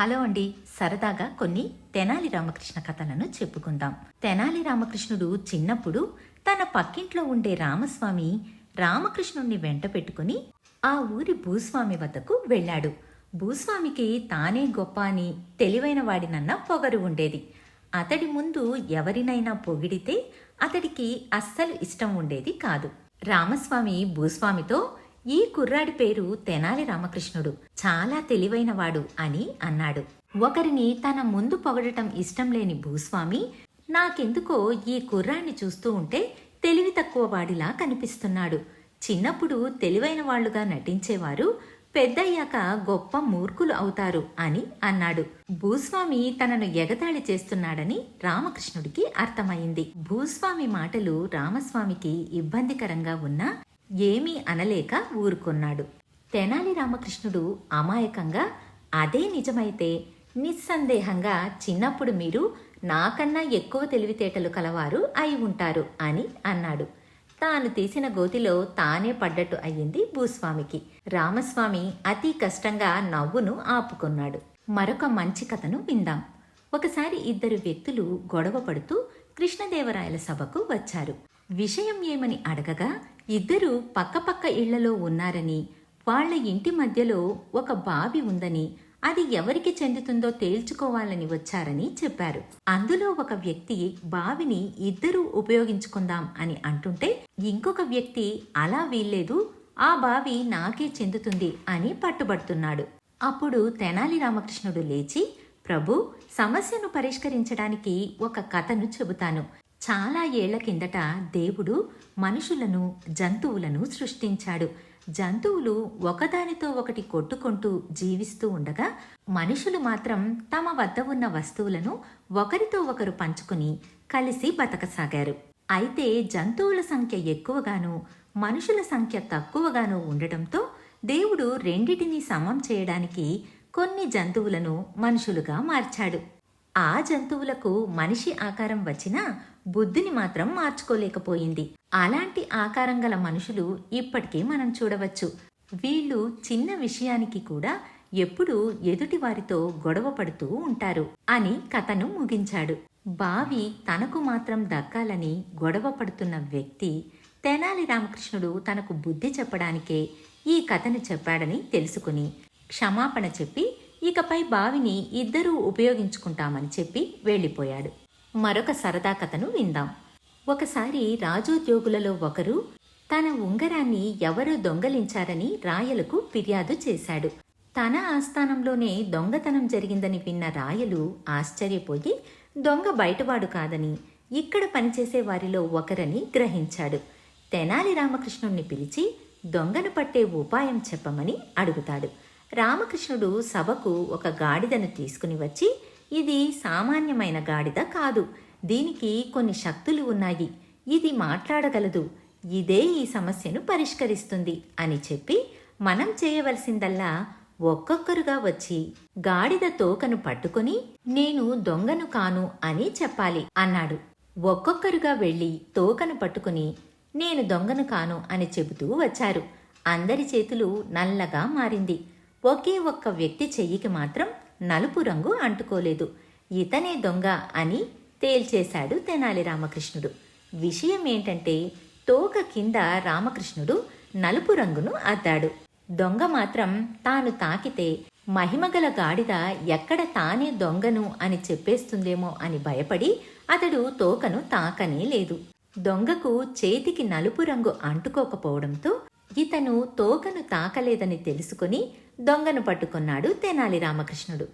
Hello అండి. సరదాగా కొన్ని తెనాలి రామకృష్ణ కథలను చెప్పుకుందాం. తెనాలి రామకృష్ణుడు చిన్నప్పుడు తన పక్కింట్లో ఉండే రామస్వామి రామకృష్ణుణ్ణి వెంట పెట్టుకుని ఆ ఊరి భూస్వామి వద్దకు వెళ్ళాడు. భూస్వామికి తానే గొప్ప అని తెలివైన వాడినన్న పొగరు ఉండేది. అతడి ముందు ఎవరినైనా పొగిడితే అతడికి అస్సలు ఇష్టం ఉండేది కాదు. రామస్వామి భూస్వామితో, ఈ కుర్రాడి పేరు తెనాలి రామకృష్ణుడు, చాలా తెలివైనవాడు అని అన్నాడు. ఒకరిని తన ముందు పొగడటం ఇష్టం లేని భూస్వామి, నాకెందుకో ఈ కుర్రాడిని చూస్తూ ఉంటే తెలివి తక్కువ వాడిలా కనిపిస్తున్నాడు. చిన్నప్పుడు తెలివైన వాళ్లుగా నటించేవారు పెద్దయ్యాక గొప్ప మూర్ఖులు అవుతారు అని అన్నాడు. భూస్వామి తనను ఎగతాళి చేస్తున్నాడని రామకృష్ణుడికి అర్థమైంది. భూస్వామి మాటలు రామస్వామికి ఇబ్బందికరంగా ఉన్నా ఏమీ అనలేక ఊరుకొన్నాడు. తెనాలి రామకృష్ణుడు అమాయకంగా, అదే నిజమైతే నిస్సందేహంగా చిన్నప్పుడు మీరు నాకన్నా ఎక్కువ తెలివితేటలు కలవారు అయి ఉంటారు అని అన్నాడు. తాను తీసిన గోతిలో తానే పడ్డట్టు అయ్యింది భూస్వామికి. రామస్వామి అతి కష్టంగా నవ్వును ఆపుకున్నాడు. మరొక మంచి కథను విందాం. ఒకసారి ఇద్దరు వ్యక్తులు గొడవ పడుతూ కృష్ణదేవరాయల సభకు వచ్చారు. విషయం ఏమని అడగగా, ఇద్దరూ పక్కపక్క ఇళ్లలో ఉన్నారని, వాళ్ల ఇంటి మధ్యలో ఒక బావి ఉందని, అది ఎవరికి చెందుతుందో తేల్చుకోవాలని వచ్చారని చెప్పారు. అందులో ఒక వ్యక్తి బావిని ఇద్దరూ ఉపయోగించుకుందాం అని అంటుంటే, ఇంకొక వ్యక్తి అలా వీల్లేదు, ఆ బావి నాకే చెందుతుంది అని పట్టుబడుతున్నాడు. అప్పుడు తెనాలి రామకృష్ణుడు లేచి, ప్రభు, సమస్యను పరిష్కరించడానికి ఒక కథను చెబుతాను. చాలా ఏళ్ల కిందట దేవుడు మనుషులను, జంతువులను సృష్టించాడు. జంతువులు ఒకదానితో ఒకటి కొట్టుకుంటూ జీవిస్తూ ఉండగా, మనుషులు మాత్రం తమ వద్ద ఉన్న వస్తువులను ఒకరితో ఒకరు పంచుకుని కలిసి బతకసాగారు. అయితే జంతువుల సంఖ్య ఎక్కువగాను, మనుషుల సంఖ్య తక్కువగాను ఉండటంతో దేవుడు రెండిటిని సమం చేయడానికి కొన్ని జంతువులను మనుషులుగా మార్చాడు. ఆ జంతువులకు మనిషి ఆకారం వచ్చినా బుద్ధిని మాత్రం మార్చుకోలేకపోయింది. అలాంటి ఆకారం గల మనుషులు ఇప్పటికీ మనం చూడవచ్చు. వీళ్ళు చిన్న విషయానికి కూడా ఎప్పుడూ ఎదుటివారితో గొడవ పడుతూ ఉంటారు అని కథను ముగించాడు. బావి తనకు మాత్రం దక్కాలని గొడవ పడుతున్న వ్యక్తి తెనాలి రామకృష్ణుడు తనకు బుద్ధి చెప్పడానికే ఈ కథను చెప్పాడని తెలుసుకుని క్షమాపణ చెప్పి ఇకపై బావిని ఇద్దరూ ఉపయోగించుకుంటామని చెప్పి వెళ్ళిపోయాడు. మరొక సరదా కథను విందాం. ఒకసారి రాజోద్యోగులలో ఒకరు తన ఉంగరాన్ని ఎవరో దొంగలించారని రాయలకు ఫిర్యాదు చేశాడు. తన ఆస్థానంలోనే దొంగతనం జరిగిందని విన్న రాయలు ఆశ్చర్యపోయి, దొంగ బయటవాడు కాదని ఇక్కడ పనిచేసే వారిలో ఒకరని గ్రహించాడు. తెనాలి రామకృష్ణుణ్ణి పిలిచి దొంగను పట్టే ఉపాయం చెప్పమని అడుగుతాడు. రామకృష్ణుడు సభకు ఒక గాడిదను తీసుకుని వచ్చి, ఇది సామాన్యమైన గాడిద కాదు, దీనికి కొన్ని శక్తులు ఉన్నాయి, ఇది మాట్లాడగలదు, ఇదే ఈ సమస్యను పరిష్కరిస్తుంది అని చెప్పి, మనం చేయవలసిందల్లా ఒక్కొక్కరుగా వచ్చి గాడిద తోకను పట్టుకుని నేను దొంగను కాను అని చెప్పాలి అన్నాడు. ఒక్కొక్కరుగా వెళ్లి తోకను పట్టుకుని నేను దొంగను కాను అని చెబుతూ వచ్చారు. అందరి చేతులు నల్లగా మారింది. ఒకే ఒక్క వ్యక్తి చెయ్యికి మాత్రం నలుపు రంగు అంటుకోలేదు. ఇతనే దొంగ అని తేల్చేశాడు తెనాలి రామకృష్ణుడు. విషయం ఏంటంటే, తోక కింద రామకృష్ణుడు నలుపు రంగును అద్దాడు. దొంగ మాత్రం తాను తాకితే మహిమగల గాడిద ఎక్కడ తానే దొంగను అని చెప్పేస్తుందేమో అని భయపడి అతడు తోకను తాకనే లేదు. దొంగకు చేతికి నలుపు రంగు అంటుకోకపోవడంతో ఇతను తోకను తాకలేదని తెలుసుకుని దొంగను పట్టుకున్నాడు తెనాలి రామకృష్ణుడు.